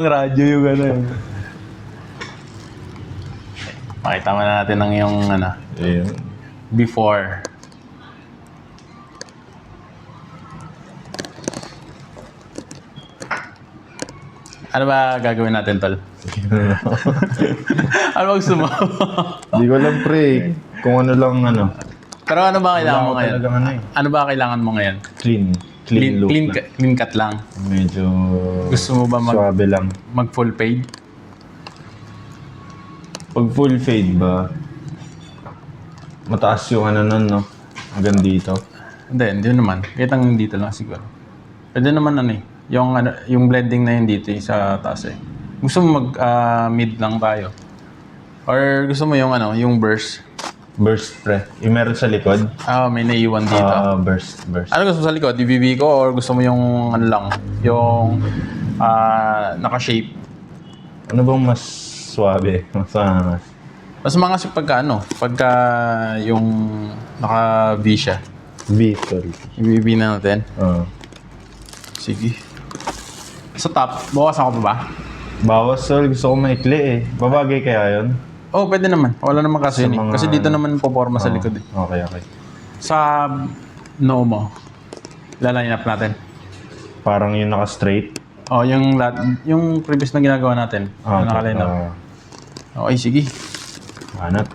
Radyo yung ano yun. Pakita mo na natin ang yung ano, Ayun. before. Ano ba gagawin natin, tol? Ano ba gusto mo? Hindi ko alam, pre. Kung ano lang, ano. Pero ano ba kailangan mo Wala ko ngayon? talagang ano eh. Ano ba kailangan mo ngayon? Clean look lang. Clean cut lang. Medyo Gusto mo ba swabe lang. mag full fade? Pag full fade ba, mataas yung ano nun, no? Hanggang dito. Hindi naman. Kahit ang dito lang siguro. Pwede naman ano eh. Yung blending na yun dito sa taas eh. Gusto mo mag mid lang tayo? Or gusto mo yung ano, yung burst? Burst, pre. Yung meron sa likod. May naiwan dito. Burst. Ano gusto mo sa likod? IBB ko or gusto mo yung ano lang? Yung naka-shape? Ano bang mas swabe? Mas mga pagka yung naka-V siya. Beetle. IBB na natin. Sige. Sa top, bawas ako pa ba? Bawas, tol. Gusto ko maikli eh. Babagay kaya yun? Oh, pwede naman. Wala naman kasi yun eh. mga- Kasi dito naman poporma sa likod eh. Okay. Sa noo mo, laline up natin. Parang yung naka-straight. Oh, yung previous na ginagawa natin. Yung nakaline up. Okay, sige. Hanap.